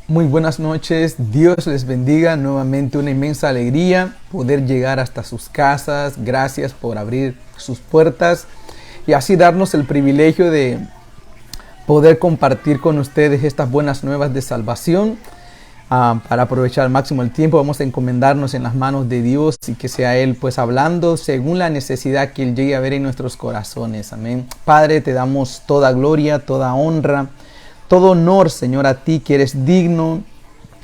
Muy buenas noches, Dios les bendiga, nuevamente una inmensa alegría poder llegar hasta sus casas. Gracias por abrir sus puertas y así darnos el privilegio de poder compartir con ustedes estas buenas nuevas de salvación. Para aprovechar al máximo el tiempo, vamos a encomendarnos en las manos de Dios y que sea Él pues hablando según la necesidad que Él llegue a ver en nuestros corazones. Amén. Padre, te damos toda gloria, toda honra, todo honor, Señor, a ti que eres digno.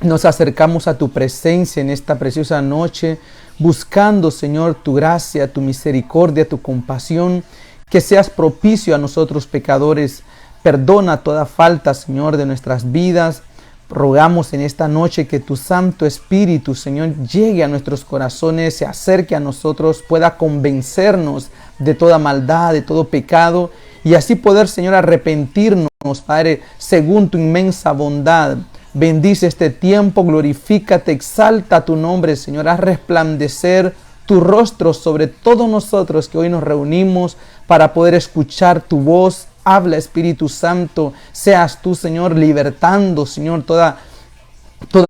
Nos acercamos a tu presencia en esta preciosa noche, buscando, Señor, tu gracia, tu misericordia, tu compasión, que seas propicio a nosotros pecadores. Perdona toda falta, Señor, de nuestras vidas. Rogamos en esta noche que tu Santo Espíritu, Señor, llegue a nuestros corazones, se acerque a nosotros, pueda convencernos de toda maldad, de todo pecado, y así poder, Señor, arrepentirnos, Padre, según tu inmensa bondad. Bendice este tiempo, glorifícate, exalta tu nombre, Señor, haz resplandecer tu rostro sobre todos nosotros que hoy nos reunimos para poder escuchar tu voz. Habla, Espíritu Santo, seas tú, Señor, libertando, Señor, toda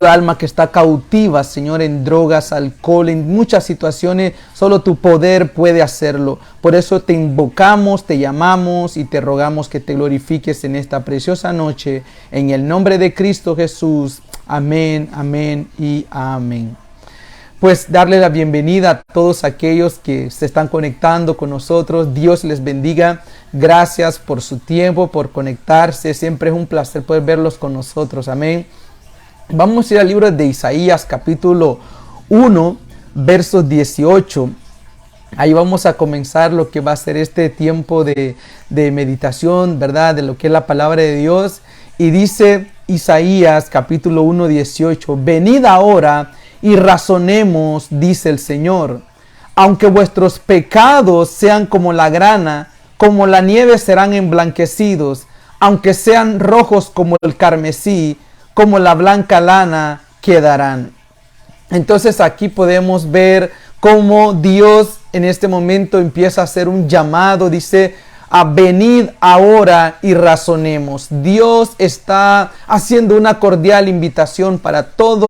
alma que está cautiva, Señor, en drogas, alcohol, en muchas situaciones. Solo tu poder puede hacerlo. Por eso te invocamos, te llamamos y te rogamos que te glorifiques en esta preciosa noche. En el nombre de Cristo Jesús. Amén, amén y amén. Pues darle la bienvenida a todos aquellos que se están conectando con nosotros. Dios les bendiga. Gracias por su tiempo, por conectarse. Siempre es un placer poder verlos con nosotros. Amén. Vamos a ir al libro de Isaías, capítulo 1, versos 18. Ahí vamos a comenzar lo que va a ser este tiempo de meditación, ¿verdad? De lo que es la palabra de Dios. Y dice Isaías, capítulo 1, 18. Venid ahora y razonemos, dice el Señor. Aunque vuestros pecados sean como la grana, como la nieve serán emblanquecidos. Aunque sean rojos como el carmesí, como la blanca lana quedarán. Entonces aquí podemos ver cómo Dios en este momento empieza a hacer un llamado. Dice: venid ahora y razonemos. Dios está haciendo una cordial invitación para todos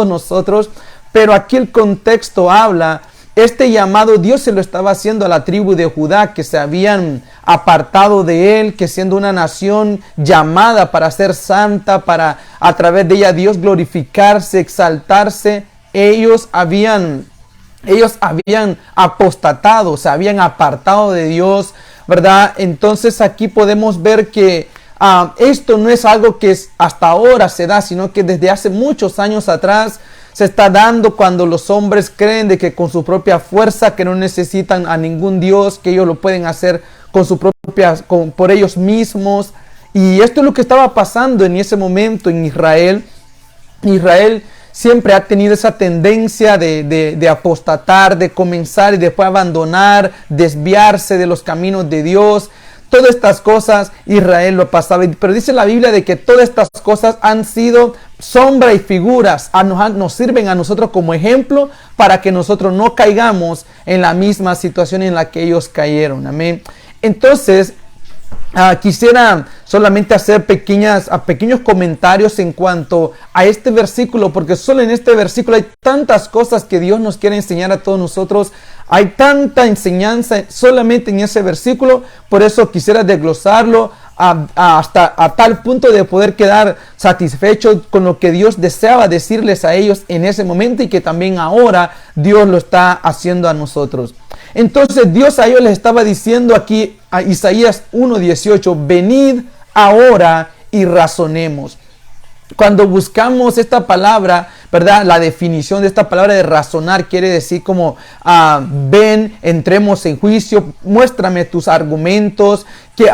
nosotros, pero aquí el contexto habla, este llamado Dios se lo estaba haciendo a la tribu de Judá, que se habían apartado de él, que siendo una nación llamada para ser santa, para a través de ella Dios glorificarse, exaltarse, ellos habían apostatado, se habían apartado de Dios, ¿verdad? Entonces aquí podemos ver que esto no es algo que hasta ahora se da, sino que desde hace muchos años atrás se está dando, cuando los hombres creen de que con su propia fuerza, que no necesitan a ningún Dios, que ellos lo pueden hacer por ellos mismos. Y esto es lo que estaba pasando en ese momento en Israel. Israel siempre ha tenido esa tendencia de apostatar, de comenzar y después abandonar, desviarse de los caminos de Dios. Todas estas cosas Israel lo pasaba, pero dice la Biblia de que todas estas cosas han sido sombra y figuras, nos sirven a nosotros como ejemplo para que nosotros no caigamos en la misma situación en la que ellos cayeron. Amén. Entonces, quisiera solamente hacer pequeños comentarios en cuanto a este versículo, porque solo en este versículo hay tantas cosas que Dios nos quiere enseñar a todos nosotros. Hay tanta enseñanza solamente en ese versículo, por eso quisiera desglosarlo hasta a tal punto de poder quedar satisfecho con lo que Dios deseaba decirles a ellos en ese momento y que también ahora Dios lo está haciendo a nosotros. Entonces Dios a ellos les estaba diciendo aquí a Isaías 1:18, venid ahora y razonemos. Cuando buscamos esta palabra, ¿verdad? La definición de esta palabra de razonar quiere decir como ven, entremos en juicio, muéstrame tus argumentos,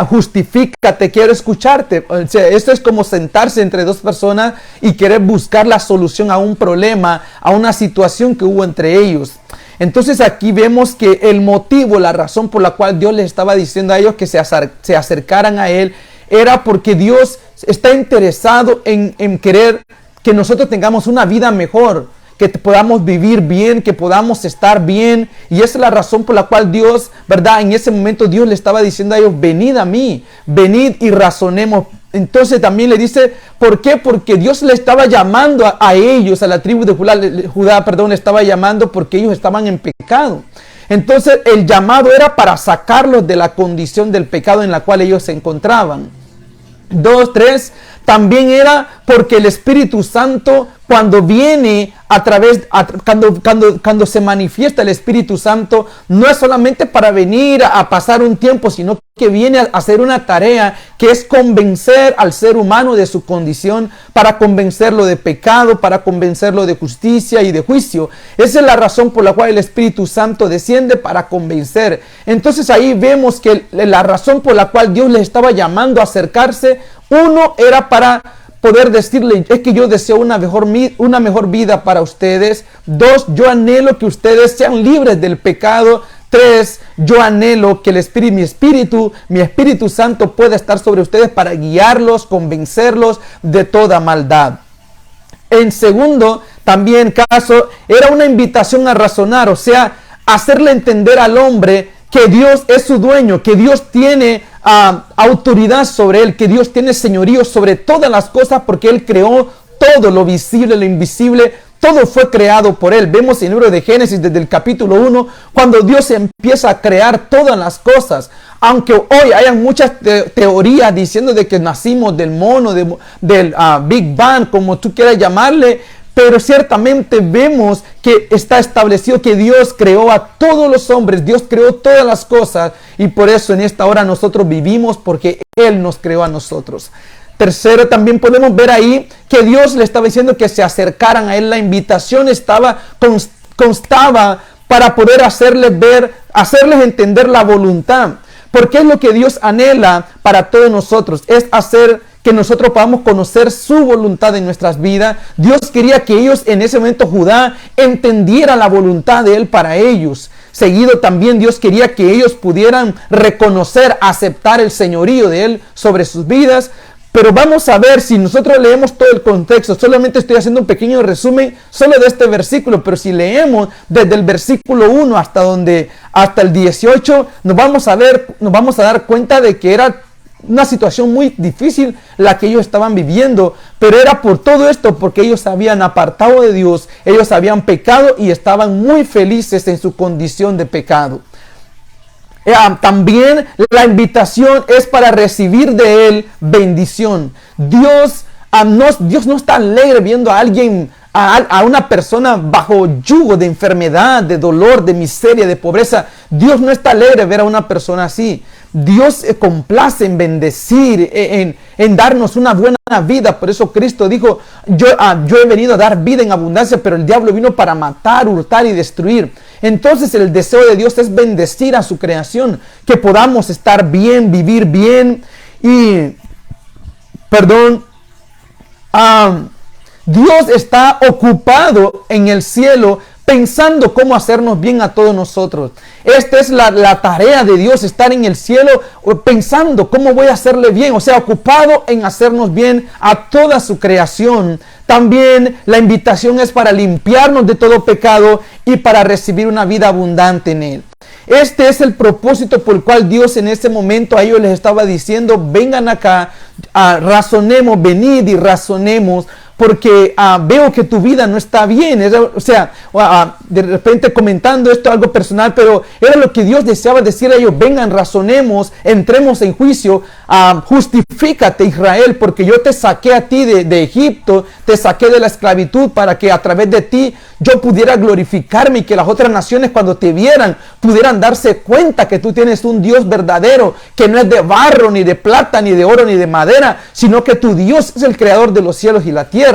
justifícate, quiero escucharte. O sea, esto es como sentarse entre dos personas y querer buscar la solución a un problema, a una situación que hubo entre ellos. Entonces aquí vemos que el motivo, la razón por la cual Dios les estaba diciendo a ellos que se acercaran a Él, era porque Dios está interesado en querer que nosotros tengamos una vida mejor, que podamos vivir bien, que podamos estar bien. Y esa es la razón por la cual Dios, ¿verdad? En ese momento Dios le estaba diciendo a ellos, venid a mí, venid y razonemos. Entonces también le dice, ¿por qué? Porque Dios le estaba llamando a ellos, a la tribu de Judá, le estaba llamando porque ellos estaban en pecado. Entonces el llamado era para sacarlos de la condición del pecado en la cual ellos se encontraban. 2, 3, también era porque el Espíritu Santo, cuando viene cuando se manifiesta el Espíritu Santo, no es solamente para venir a pasar un tiempo, sino que viene a hacer una tarea que es convencer al ser humano de su condición, para convencerlo de pecado, para convencerlo de justicia y de juicio. Esa es la razón por la cual el Espíritu Santo desciende, para convencer. Entonces ahí vemos que la razón por la cual Dios les estaba llamando a acercarse, uno era para poder decirle, es que yo deseo una mejor vida para ustedes. 2, yo anhelo que ustedes sean libres del pecado. 3, yo anhelo que mi Espíritu Santo pueda estar sobre ustedes para guiarlos, convencerlos de toda maldad. En segundo, también caso, era una invitación a razonar, o sea, hacerle entender al hombre que Dios es su dueño, que Dios tiene autoridad sobre él, que Dios tiene señorío sobre todas las cosas, porque Él creó todo, lo visible, lo invisible, todo fue creado por Él. Vemos en el libro de Génesis, desde el capítulo 1, cuando Dios empieza a crear todas las cosas. Aunque hoy hayan muchas teorías diciendo de que nacimos del mono, del Big Bang, como tú quieras llamarle, pero ciertamente vemos que está establecido que Dios creó a todos los hombres, Dios creó todas las cosas, y por eso en esta hora nosotros vivimos, porque Él nos creó a nosotros. Tercero, también podemos ver ahí que Dios le estaba diciendo que se acercaran a Él. La invitación constaba para poder hacerles entender la voluntad. Porque es lo que Dios anhela para todos nosotros, es hacer que nosotros podamos conocer su voluntad en nuestras vidas. Dios quería que ellos, en ese momento Judá, entendiera la voluntad de Él para ellos. Seguido también Dios quería que ellos pudieran reconocer, aceptar el señorío de Él sobre sus vidas. Pero vamos a ver, si nosotros leemos todo el contexto, solamente estoy haciendo un pequeño resumen solo de este versículo, pero si leemos desde el versículo 1 hasta el 18, nos vamos a dar cuenta de que era una situación muy difícil la que ellos estaban viviendo, pero era por todo esto, porque ellos se habían apartado de Dios, ellos habían pecado y estaban muy felices en su condición de pecado. También la invitación es para recibir de Él bendición. Dios no está alegre viendo a alguien, a una persona bajo yugo de enfermedad, de dolor, de miseria, de pobreza. Dios no está alegre ver a una persona así. Dios se complace en bendecir, en darnos una buena vida. Por eso Cristo dijo, yo he venido a dar vida en abundancia, pero el diablo vino para matar, hurtar y destruir. Entonces el deseo de Dios es bendecir a su creación, que podamos estar bien, vivir bien. Dios está ocupado en el cielo pensando cómo hacernos bien a todos nosotros. Esta es la tarea de Dios, estar en el cielo pensando cómo voy a hacerle bien, o sea, ocupado en hacernos bien a toda su creación. También la invitación es para limpiarnos de todo pecado y para recibir una vida abundante en Él. Este es el propósito por el cual Dios en ese momento a ellos les estaba diciendo, vengan acá, razonemos, venid y razonemos, porque veo que tu vida no está bien. O sea, de repente comentando esto algo personal, pero era lo que Dios deseaba decir a ellos, vengan, razonemos, entremos en juicio, justifícate Israel, porque yo te saqué a ti de Egipto, te saqué de la esclavitud para que a través de ti yo pudiera glorificarme y que las otras naciones cuando te vieran pudieran darse cuenta que tú tienes un Dios verdadero, que no es de barro, ni de plata, ni de oro, ni de madera, sino que tu Dios es el creador de los cielos y la tierra.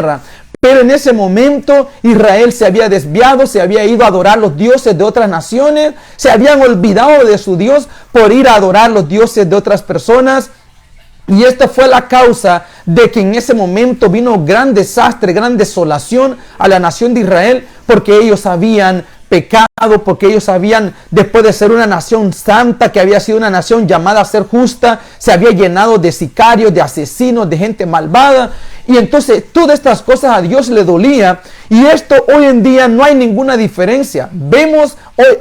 Pero en ese momento Israel se había desviado, se había ido a adorar los dioses de otras naciones, se habían olvidado de su Dios por ir a adorar los dioses de otras personas. Y esta fue la causa de que en ese momento vino gran desastre, gran desolación a la nación de Israel, porque ellos habían pecado, porque ellos habían, después de ser una nación santa, que había sido una nación llamada a ser justa, se había llenado de sicarios, de asesinos, de gente malvada. Y entonces todas estas cosas a Dios le dolía. Y esto hoy en día no hay ninguna diferencia. Vemos,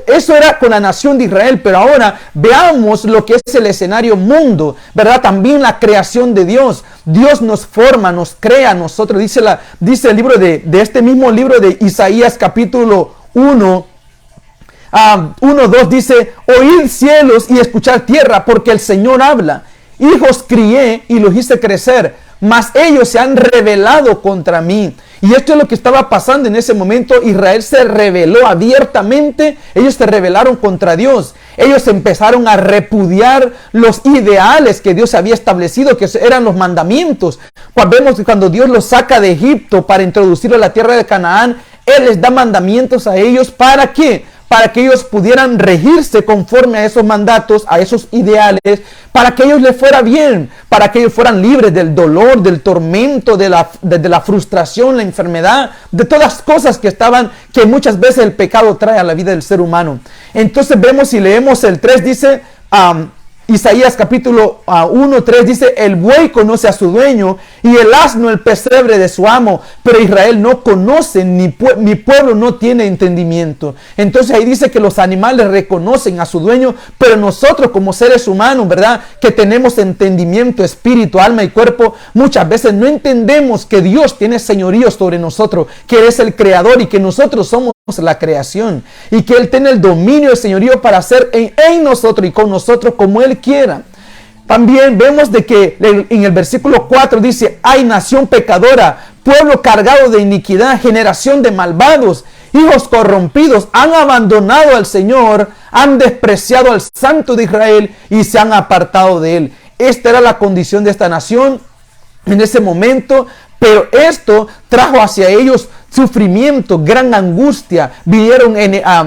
eso era con la nación de Israel, pero ahora veamos lo que es el escenario mundo, ¿verdad? También la creación de Dios. Dios nos forma, nos crea a nosotros. Dice el libro de este mismo libro de Isaías capítulo 1, 1:2 dice: oíd cielos y escuchad tierra, porque el Señor habla. Hijos crié y los hice crecer, mas ellos se han rebelado contra mí. Y esto es lo que estaba pasando en ese momento. Israel se rebeló abiertamente. Ellos se rebelaron contra Dios. Ellos empezaron a repudiar los ideales que Dios había establecido, que eran los mandamientos. Vemos que cuando Dios los saca de Egipto para introducirlos a la tierra de Canaán, Él les da mandamientos a ellos. ¿Para qué? Para que ellos pudieran regirse conforme a esos mandatos, a esos ideales, para que ellos les fuera bien, para que ellos fueran libres del dolor, del tormento, de la frustración, la enfermedad, de todas las cosas que muchas veces el pecado trae a la vida del ser humano. Entonces vemos y leemos el 3, dice, Isaías capítulo 1:3 dice: el buey conoce a su dueño y el asno el pesebre de su amo, pero Israel no conoce, mi pueblo no tiene entendimiento. Entonces ahí dice que los animales reconocen a su dueño, pero nosotros como seres humanos, ¿verdad?, que tenemos entendimiento, espíritu, alma y cuerpo, muchas veces no entendemos que Dios tiene señorío sobre nosotros, que Él es el creador y que nosotros somos la creación, y que Él tiene el dominio y el señorío para hacer en nosotros y con nosotros como Él quiera. También vemos de que en el versículo 4 dice: ay, nación pecadora, pueblo cargado de iniquidad, generación de malvados, hijos corrompidos, han abandonado al Señor, han despreciado al Santo de Israel y se han apartado de Él. Esta era la condición de esta nación en ese momento, pero esto trajo hacia ellos sufrimiento, gran angustia. Vinieron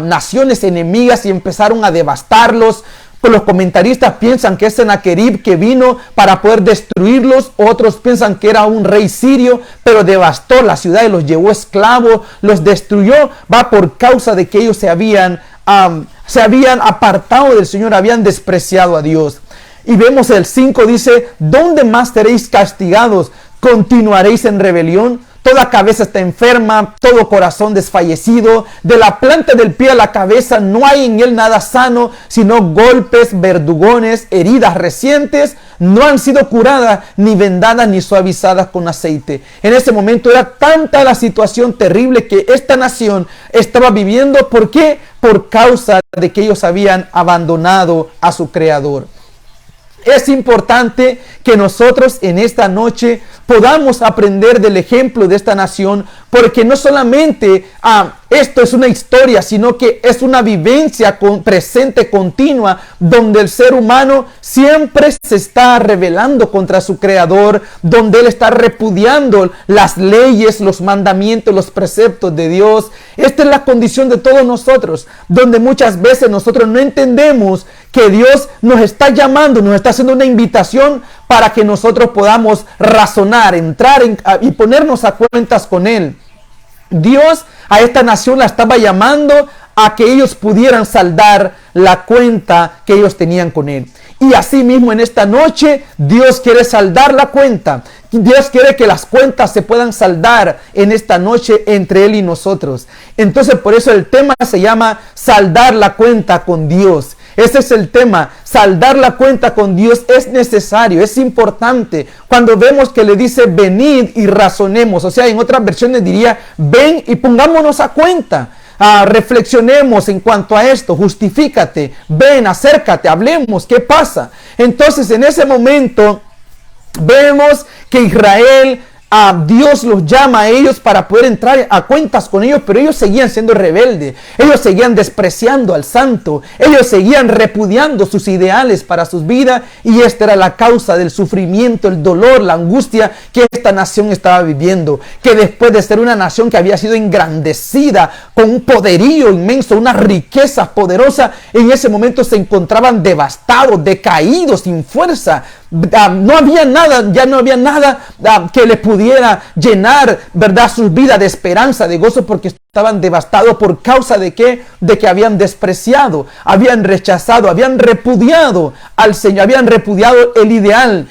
naciones enemigas y empezaron a devastarlos. Pues los comentaristas piensan que es Sennacherib que vino para poder destruirlos. Otros piensan que era un rey sirio, pero devastó la ciudad y los llevó esclavos, los destruyó. Va por causa de que ellos se habían apartado del Señor, habían despreciado a Dios. Y vemos el 5 dice: ¿dónde más seréis castigados? ¿Continuaréis en rebelión? Toda cabeza está enferma, todo corazón desfallecido. De la planta del pie a la cabeza no hay en él nada sano, sino golpes, verdugones, heridas recientes. No han sido curadas, ni vendadas, ni suavizadas con aceite. En ese momento era tanta la situación terrible que esta nación estaba viviendo. ¿Por qué? Por causa de que ellos habían abandonado a su Creador. Es importante que nosotros en esta noche podamos aprender del ejemplo de esta nación, porque no solamente esto es una historia, sino que es una vivencia presente, continua, donde el ser humano siempre se está rebelando contra su Creador, donde él está repudiando las leyes, los mandamientos, los preceptos de Dios. Esta es la condición de todos nosotros, donde muchas veces nosotros no entendemos que Dios nos está llamando, nos está haciendo una invitación para que nosotros podamos razonar, entrar y ponernos a cuentas con Él. Dios a esta nación la estaba llamando a que ellos pudieran saldar la cuenta que ellos tenían con Él. Y así mismo en esta noche Dios quiere saldar la cuenta. Dios quiere que las cuentas se puedan saldar en esta noche entre Él y nosotros. Entonces por eso el tema se llama saldar la cuenta con Dios. Ese es el tema, saldar la cuenta con Dios es necesario, es importante. Cuando vemos que le dice venid y razonemos, o sea, en otras versiones diría ven y pongámonos a cuenta. Reflexionemos en cuanto a esto, justifícate, ven, acércate, hablemos, ¿qué pasa? Entonces en ese momento vemos que Israel, Dios los llama a ellos para poder entrar a cuentas con ellos, pero ellos seguían siendo rebeldes, ellos seguían despreciando al Santo, ellos seguían repudiando sus ideales para sus vidas, y esta era la causa del sufrimiento, el dolor, la angustia que esta nación estaba viviendo, que después de ser una nación que había sido engrandecida con un poderío inmenso, una riqueza poderosa, en ese momento se encontraban devastados, decaídos, sin fuerza. No había nada, ya no había nada que le pudiera pudiera llenar, ¿verdad?, sus vidas de esperanza, de gozo, porque estaban devastados por causa de ¿qué? De que habían despreciado, habían rechazado, habían repudiado al Señor, habían repudiado el ideal.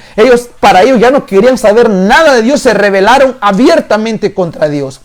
Para ellos ya no querían saber nada de Dios, se rebelaron abiertamente contra Dios.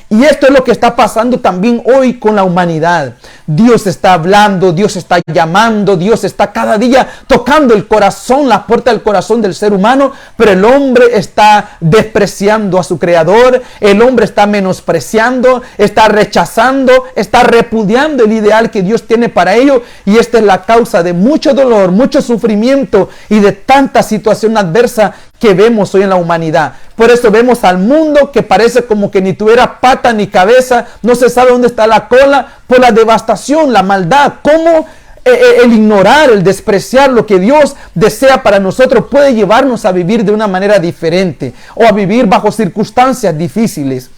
Y esto es lo que está pasando también hoy con la humanidad. Dios está hablando, Dios está llamando, Dios está cada día tocando el corazón, la puerta del corazón del ser humano, pero el hombre está despreciando a su Creador, el hombre está menospreciando, está rechazando, está repudiando el ideal que Dios tiene para ello, y esta es la causa de mucho dolor, mucho sufrimiento y de tanta situación adversa que vemos hoy en la humanidad. Por eso vemos al mundo que parece como que ni tuviera pata ni cabeza, no se sabe dónde está la cola, por la devastación, la maldad, cómo el ignorar, el despreciar lo que Dios desea para nosotros puede llevarnos a vivir de una manera diferente o a vivir bajo circunstancias difíciles.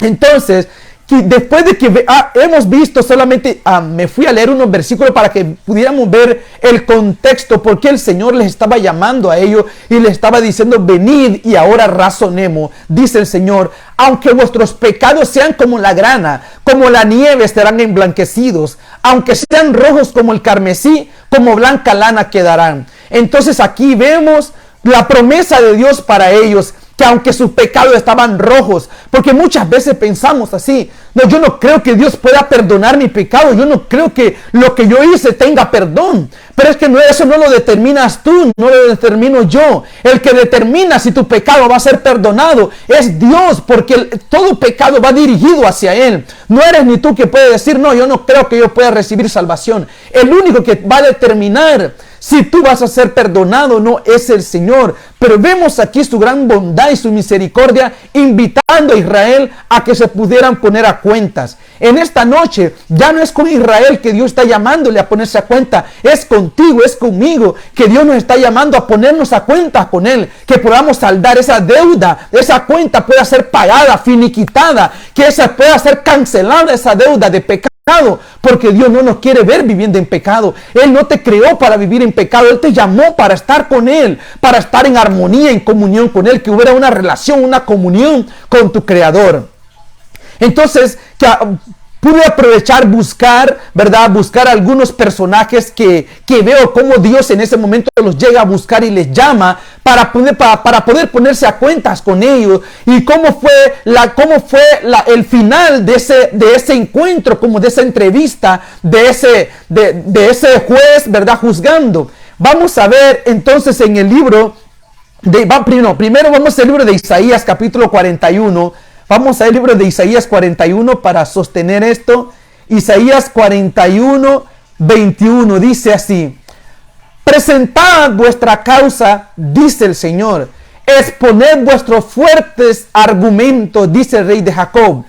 Entonces, después de que hemos visto solamente, me fui a leer unos versículos para que pudiéramos ver el contexto, porque el Señor les estaba llamando a ellos y les estaba diciendo: venid y ahora razonemos, dice el Señor, aunque vuestros pecados sean como la grana, como la nieve serán emblanquecidos, aunque sean rojos como el carmesí, como blanca lana quedarán. Entonces aquí vemos la promesa de Dios para ellos, que aunque sus pecados estaban rojos, porque muchas veces pensamos así: no, yo no creo que Dios pueda perdonar mi pecado, yo no creo que lo que yo hice tenga perdón. Pero es que eso no lo determinas tú, no lo determino yo. El que determina si tu pecado va a ser perdonado es Dios, porque todo pecado va dirigido hacia Él. No eres ni tú que puedes decir: no, yo no creo que yo pueda recibir salvación. El único que va a determinar si tú vas a ser perdonado o no es el Señor. Pero vemos aquí su gran bondad y su misericordia, invitando a Israel a que se pudieran poner a cuentas. En esta noche ya no es con Israel que Dios está llamándole a ponerse a cuenta, es contigo, es conmigo, que Dios nos está llamando a ponernos a cuenta con Él, que podamos saldar esa deuda, esa cuenta pueda ser pagada, finiquitada, que esa pueda ser cancelada, esa deuda de pecado. Porque Dios no nos quiere ver viviendo en pecado. Él no te creó para vivir en pecado, Él te llamó para estar con Él, para estar en armonía, en comunión con Él, que hubiera una relación, una comunión con tu Creador. Entonces, pude aprovechar, ¿verdad? Buscar algunos personajes que veo cómo Dios en ese momento los llega a buscar y les llama para poder ponerse a cuentas con ellos, y cómo fue el final de ese encuentro, como de esa entrevista, de ese juez, ¿verdad? Juzgando. Vamos a ver entonces en el libro primero vamos al libro de Isaías capítulo 41. Vamos al libro de Isaías 41 para sostener esto. Isaías 41, 21 dice así: presentad vuestra causa, dice el Señor, exponed vuestros fuertes argumentos, dice el Rey de Jacob.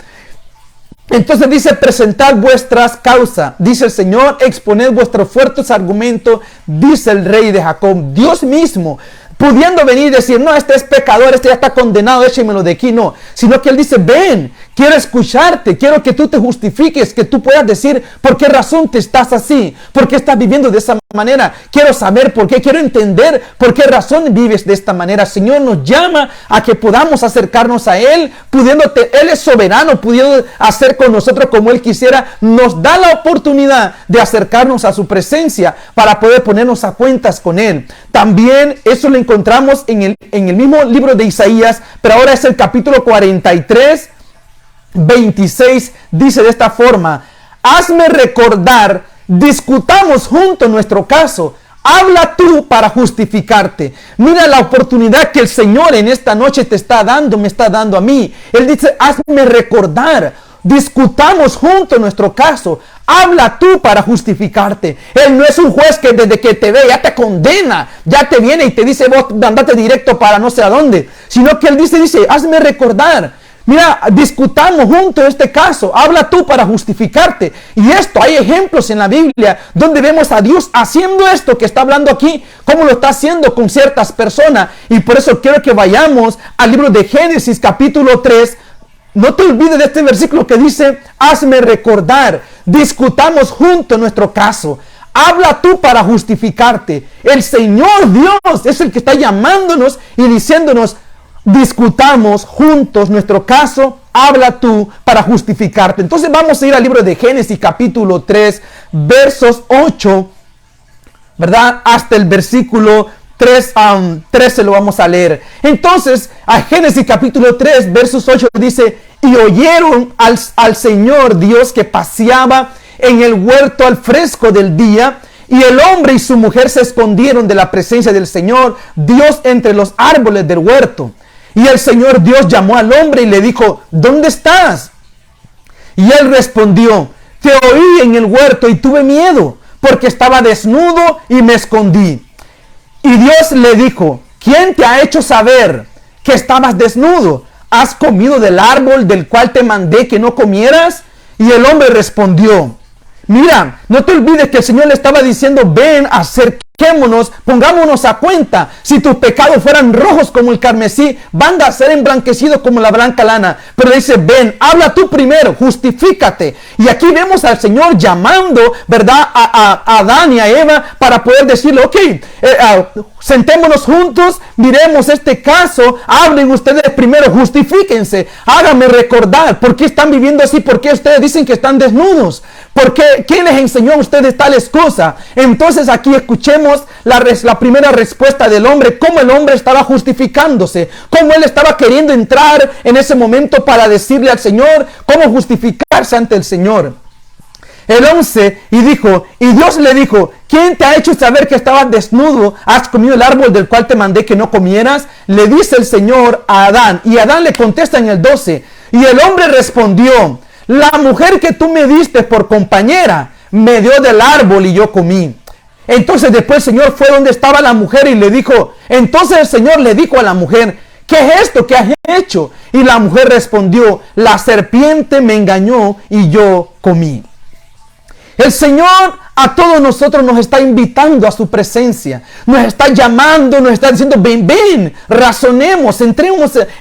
Entonces dice: presentad vuestras causas, dice el Señor, exponed vuestros fuertes argumentos, dice el Rey de Jacob. Dios mismo, pudiendo venir y decir: no, este es pecador, este ya está condenado, échemelo de aquí. No, sino que Él dice: ven, quiero escucharte, quiero que tú te justifiques, que tú puedas decir por qué razón te estás así, por qué estás viviendo de esa manera. Quiero saber por qué, quiero entender por qué razón vives de esta manera. El Señor nos llama a que podamos acercarnos a Él, Él es soberano, pudiendo hacer con nosotros como Él quisiera. Nos da la oportunidad de acercarnos a su presencia para poder ponernos a cuentas con Él. También eso lo encontramos en el mismo libro de Isaías, pero ahora es el capítulo 43, 26, dice de esta forma: hazme recordar, discutamos juntos nuestro caso, habla tú para justificarte. Mira la oportunidad que el Señor en esta noche te está dando, me está dando a mí. Él dice: hazme recordar, discutamos juntos nuestro caso, habla tú para justificarte. Él no es un juez que desde que te ve ya te condena, ya te viene y te dice: vos andate directo para no sé a dónde, sino que Él dice: hazme recordar. Mira, discutamos juntos este caso, habla tú para justificarte. Y esto, hay ejemplos en la Biblia donde vemos a Dios haciendo esto que está hablando aquí, cómo lo está haciendo con ciertas personas. Y por eso quiero que vayamos al libro de Génesis capítulo 3. No te olvides de este versículo que dice: hazme recordar, discutamos juntos nuestro caso, habla tú para justificarte. El Señor Dios es el que está llamándonos y diciéndonos: discutamos juntos nuestro caso, habla tú para justificarte. Entonces vamos a ir al libro de Génesis capítulo 3, versos 8, ¿verdad? Hasta el versículo 13 lo vamos a leer. Entonces, a Génesis capítulo 3, versos 8 dice: y oyeron al Señor Dios que paseaba en el huerto al fresco del día, y el hombre y su mujer se escondieron de la presencia del Señor Dios entre los árboles del huerto. Y el Señor Dios llamó al hombre y le dijo: ¿dónde estás? Y él respondió: te oí en el huerto y tuve miedo, porque estaba desnudo y me escondí. Y Dios le dijo: ¿quién te ha hecho saber que estabas desnudo? ¿Has comido del árbol del cual te mandé que no comieras? Y el hombre respondió: mira, no te olvides que el Señor le estaba diciendo: ven, acerquémonos, pongámonos a cuenta. Si tus pecados fueran rojos como el carmesí, van a ser emblanquecidos como la blanca lana. Pero le dice: ven, habla tú primero, justifícate. Y aquí vemos al Señor llamando, ¿verdad?, a Adán y a Eva para poder decirle: ok, sentémonos juntos, miremos este caso, hablen ustedes primero, justifíquense, háganme recordar por qué están viviendo así, por qué ustedes dicen que están desnudos, por qué, quién les enseñó a ustedes tales cosas. Entonces aquí escuchemos la primera respuesta del hombre, cómo el hombre estaba justificándose, cómo él estaba queriendo entrar en ese momento para decirle al Señor cómo justificarse ante el Señor. El 11, y Dios le dijo: ¿quién te ha hecho saber que estabas desnudo? ¿Has comido el árbol del cual te mandé que no comieras? Le dice el Señor a Adán, y Adán le contesta en el 12, y el hombre respondió: la mujer que tú me diste por compañera me dio del árbol y yo comí. Entonces después el Señor fue donde estaba la mujer y le dijo, entonces el Señor le dijo a la mujer: ¿qué es esto que has hecho? Y la mujer respondió: la serpiente me engañó y yo comí. El Señor a todos nosotros nos está invitando a su presencia, nos está llamando, nos está diciendo: ven, ven, razonemos, entremos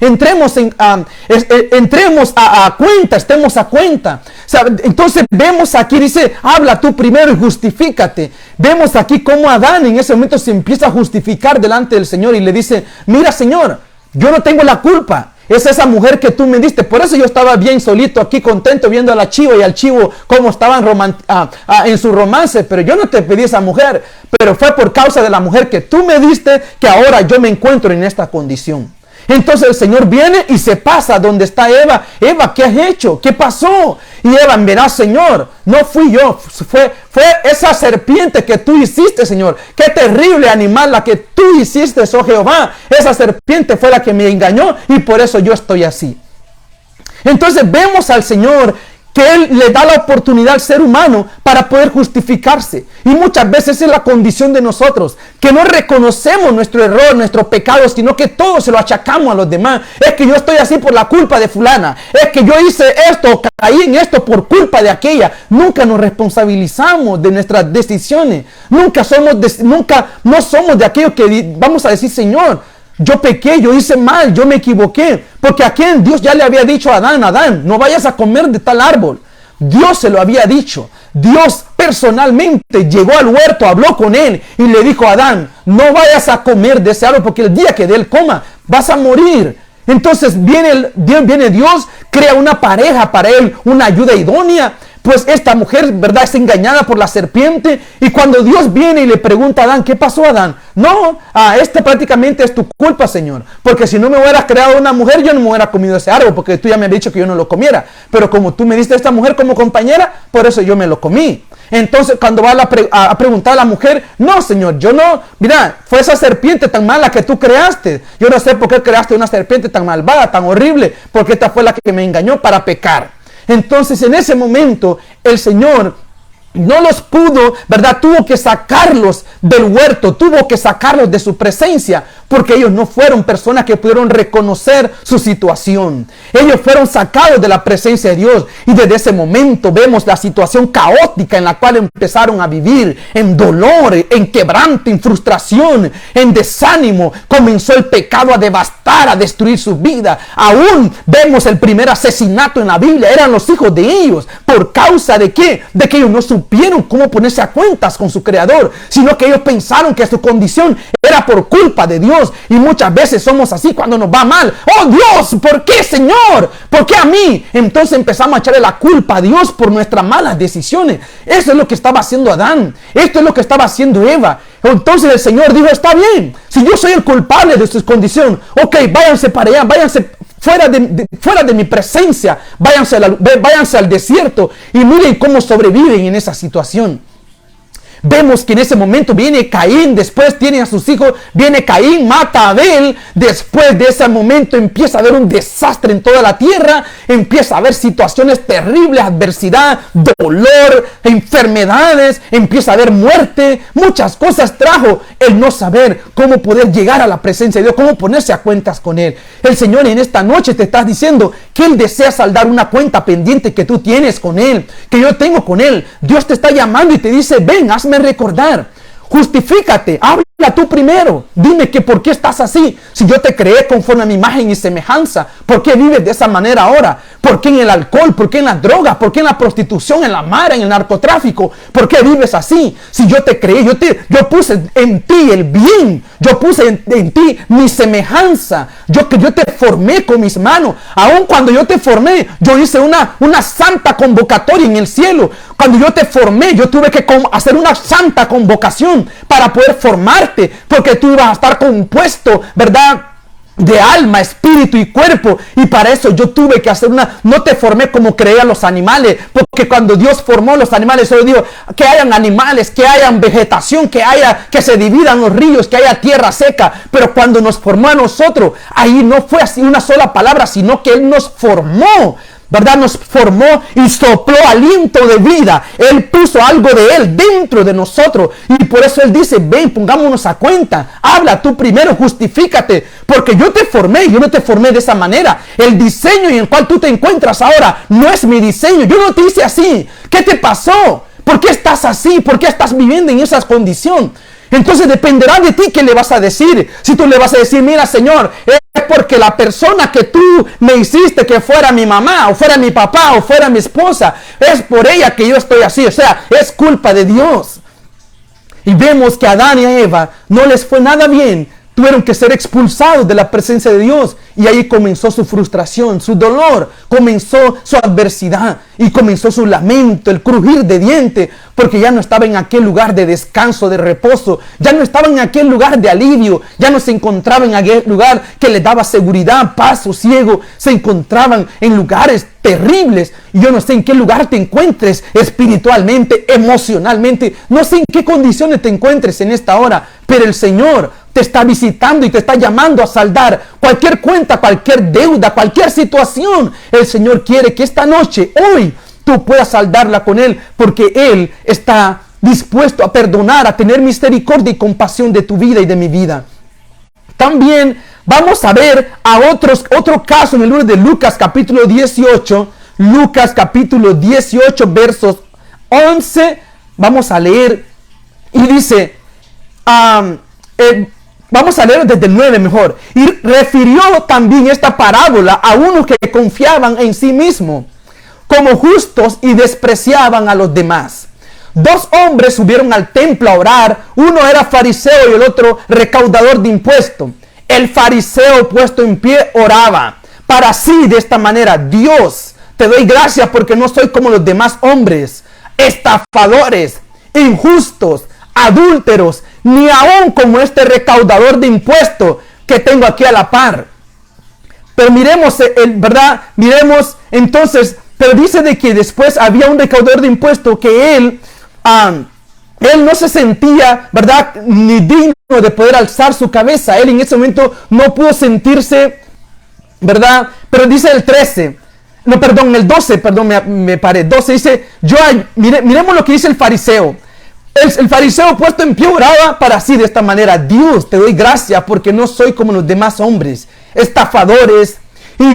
a cuenta, estemos a cuenta. O sea, entonces vemos aquí, dice: habla tú primero y justifícate. Vemos aquí cómo Adán en ese momento se empieza a justificar delante del Señor y le dice: mira, Señor, yo no tengo la culpa. Es esa mujer que tú me diste. Por eso yo estaba bien solito aquí, contento, viendo a la chiva y al chivo cómo estaban en su romance. Pero yo no te pedí esa mujer. Pero fue por causa de la mujer que tú me diste que ahora yo me encuentro en esta condición. Entonces el Señor viene y se pasa donde está Eva. Eva, ¿qué has hecho? ¿Qué pasó? Y Eva, verás, Señor, no fui yo, fue esa serpiente que tú hiciste, Señor. Qué terrible animal la que tú hiciste, oh Jehová. Esa serpiente fue la que me engañó y por eso yo estoy así. Entonces vemos al Señor que Él le da la oportunidad al ser humano para poder justificarse. Y muchas veces es la condición de nosotros, que no reconocemos nuestro error, nuestro pecado, sino que todo se lo achacamos a los demás. Es que yo estoy así por la culpa de fulana. Es que yo hice esto, caí en esto por culpa de aquella. Nunca nos responsabilizamos de nuestras decisiones. No somos de aquellos que vamos a decir: Señor, yo pequé, yo hice mal, yo me equivoqué. Porque a quien Dios ya le había dicho a Adán: Adán, no vayas a comer de tal árbol. Dios se lo había dicho. Dios personalmente llegó al huerto, habló con él y le dijo a Adán: no vayas a comer de ese árbol, porque el día que de él coma vas a morir. Entonces viene Dios, crea una pareja para él, una ayuda idónea. Pues esta mujer, ¿verdad?, es engañada por la serpiente. Y cuando Dios viene y le pregunta a Adán: ¿qué pasó, Adán? No, prácticamente es tu culpa, Señor. Porque si no me hubieras creado una mujer, yo no me hubiera comido ese árbol, porque tú ya me habías dicho que yo no lo comiera. Pero como tú me diste a esta mujer como compañera, por eso yo me lo comí. Entonces cuando va a preguntar a la mujer: no, Señor, yo no, mira, fue esa serpiente tan mala que tú creaste. Yo no sé por qué creaste una serpiente tan malvada, tan horrible, porque esta fue la que me engañó para pecar. Entonces en ese momento el Señor no los pudo, ¿verdad? Tuvo que sacarlos del huerto, tuvo que sacarlos de su presencia, porque ellos no fueron personas que pudieron reconocer su situación. Ellos fueron sacados de la presencia de Dios, y desde ese momento vemos la situación caótica en la cual empezaron a vivir, en dolor, en quebranto, en frustración, en desánimo. Comenzó el pecado a devastar, a destruir su vida. Aún vemos el primer asesinato en la Biblia, eran los hijos de ellos. ¿Por causa de qué? De que ellos no supieron cómo ponerse a cuentas con su Creador, sino que ellos pensaron que su condición era por culpa de Dios. Dios. Y muchas veces somos así cuando nos va mal. Oh Dios, ¿por qué, Señor? ¿Por qué a mí? Entonces empezamos a echarle la culpa a Dios por nuestras malas decisiones. Eso es lo que estaba haciendo Adán. Esto es lo que estaba haciendo Eva. Entonces el Señor dijo, está bien, si yo soy el culpable de su condición, ok, váyanse para allá, váyanse fuera de mi presencia, váyanse al desierto y miren cómo sobreviven en esa situación. Vemos que en ese momento viene Caín, después tiene a sus hijos, viene Caín, mata a Abel, después de ese momento empieza a haber un desastre en toda la tierra, empieza a haber situaciones terribles, adversidad, dolor, enfermedades, empieza a haber muerte, muchas cosas trajo el no saber cómo poder llegar a la presencia de Dios, cómo ponerse a cuentas con Él. El Señor en esta noche te está diciendo que Él desea saldar una cuenta pendiente que tú tienes con Él, que yo tengo con Él. Dios te está llamando y te dice, ven, hazme recordar, justifícate, habla tú primero, dime que por qué estás así, si yo te creé conforme a mi imagen y semejanza, ¿por qué vives de esa manera ahora? ¿Por qué en el alcohol? ¿Por qué en las drogas? ¿Por qué en la prostitución, en la mara, en el narcotráfico? ¿Por qué vives así? Si yo te creé, yo puse en ti el bien, yo puse en ti mi semejanza, yo te formé con mis manos, aun cuando yo te formé, yo hice una santa convocatoria en el cielo. Cuando yo te formé, yo tuve que hacer una santa convocación para poder formarte, porque tú ibas a estar compuesto, ¿verdad?, de alma, espíritu y cuerpo, y para eso yo tuve que hacer no te formé como creían los animales, porque cuando Dios formó los animales, solo dijo que hayan animales, que hayan vegetación, que se dividan los ríos, que haya tierra seca, pero cuando nos formó a nosotros, ahí no fue así una sola palabra, sino que Él nos formó, ¿verdad? Nos formó y sopló aliento de vida. Él puso algo de Él dentro de nosotros. Y por eso Él dice, ven, pongámonos a cuenta. Habla tú primero, justifícate. Porque yo te formé, yo no te formé de esa manera. El diseño en el cual tú te encuentras ahora no es mi diseño. Yo no te hice así. ¿Qué te pasó? ¿Por qué estás así? ¿Por qué estás viviendo en esa condición? Entonces dependerá de ti qué le vas a decir. Si tú le vas a decir, mira, Señor, es porque la persona que tú me hiciste que fuera mi mamá, o fuera mi papá, o fuera mi esposa, es por ella que yo estoy así. O sea, es culpa de Dios. Y vemos que a Adán y a Eva no les fue nada bien. Tuvieron que ser expulsados de la presencia de Dios. Y ahí comenzó su frustración, su dolor, comenzó su adversidad y comenzó su lamento, el crujir de dientes, porque ya no estaba en aquel lugar de descanso, de reposo, ya no estaba en aquel lugar de alivio, ya no se encontraba en aquel lugar que les daba seguridad, paz, sosiego, se encontraban en lugares terribles. Y yo no sé en qué lugar te encuentres espiritualmente, emocionalmente, no sé en qué condiciones te encuentres en esta hora, pero el Señor te está visitando y te está llamando a saldar cualquier cuenta, cualquier deuda, cualquier situación. El Señor quiere que esta noche, hoy, tú puedas saldarla con Él, porque Él está dispuesto a perdonar, a tener misericordia y compasión de tu vida y de mi vida. También vamos a ver a otro caso en el libro de Lucas capítulo 18. Lucas capítulo 18 versos 11. Vamos a leer y dice... vamos a leer desde el 9 mejor. Y refirió también esta parábola a unos que confiaban en sí mismos como justos y despreciaban a los demás. Dos hombres subieron al templo a orar. Uno era fariseo y el otro recaudador de impuestos. El fariseo, puesto en pie, oraba para sí de esta manera: Dios, te doy gracias porque no soy como los demás hombres, estafadores, injustos, adúlteros, ni aún como este recaudador de impuestos que tengo aquí a la par. Pero miremos, ¿verdad? Miremos entonces, pero dice de que después había un recaudador de impuestos que él no se sentía, ¿verdad?, ni digno de poder alzar su cabeza. Él en ese momento no pudo sentirse, ¿verdad? Pero dice el 13, no, perdón, el 12, perdón, me paré, 12 dice, miremos lo que dice el fariseo. El fariseo puesto en pie oraba para sí de esta manera: Dios, te doy gracias porque no soy como los demás hombres, estafadores,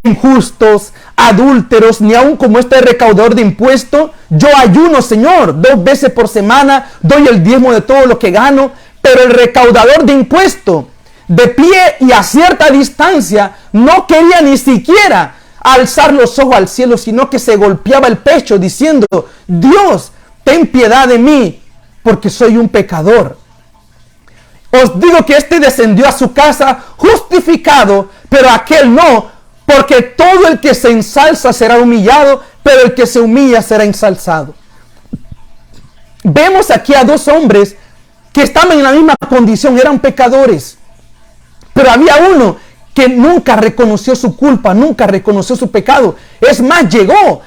injustos, adúlteros, ni aun como este recaudador de impuestos. Yo ayuno, Señor, 2 veces por semana, doy el diezmo de todo lo que gano. Pero el recaudador de impuestos, de pie y a cierta distancia, no quería ni siquiera alzar los ojos al cielo, sino que se golpeaba el pecho diciendo: Dios, ten piedad de mí, porque soy un pecador. Os digo que este descendió a su casa justificado, pero aquel no, porque todo el que se ensalza será humillado, pero el que se humilla será ensalzado. Vemos aquí a dos hombres que estaban en la misma condición, eran pecadores, pero había uno que nunca reconoció su culpa, nunca reconoció su pecado. Es más, llegó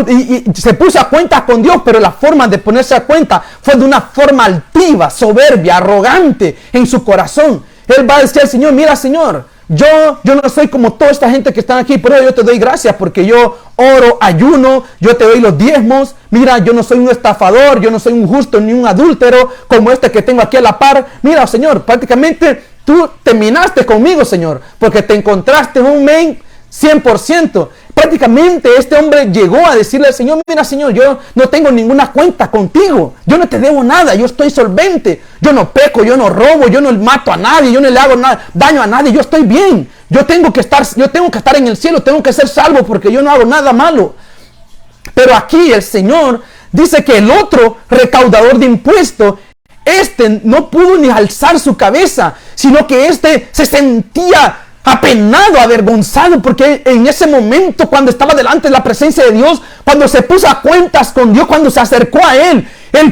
y se puso a cuenta con Dios, pero la forma de ponerse a cuenta fue de una forma altiva, soberbia, arrogante en su corazón. Él va a decir al Señor: mira, Señor, yo no soy como toda esta gente que están aquí, pero yo te doy gracias porque yo oro, ayuno, yo te doy los diezmos. Mira, yo no soy un estafador, yo no soy un justo ni un adúltero como este que tengo aquí a la par. Mira, Señor, prácticamente tú terminaste conmigo, Señor, porque te encontraste un men 100%. Prácticamente este hombre llegó a decirle al Señor: mira, Señor, yo no tengo ninguna cuenta contigo, yo no te debo nada, yo estoy solvente, yo no peco, yo no robo, yo no mato a nadie, yo no le hago daño a nadie, yo estoy bien, yo tengo que estar en el cielo, tengo que ser salvo porque yo no hago nada malo. Pero aquí el Señor dice que el otro recaudador de impuestos, este no pudo ni alzar su cabeza, sino que este se sentía apenado, avergonzado, porque en ese momento, cuando estaba delante de la presencia de Dios, cuando se puso a cuentas con Dios, cuando se acercó a Él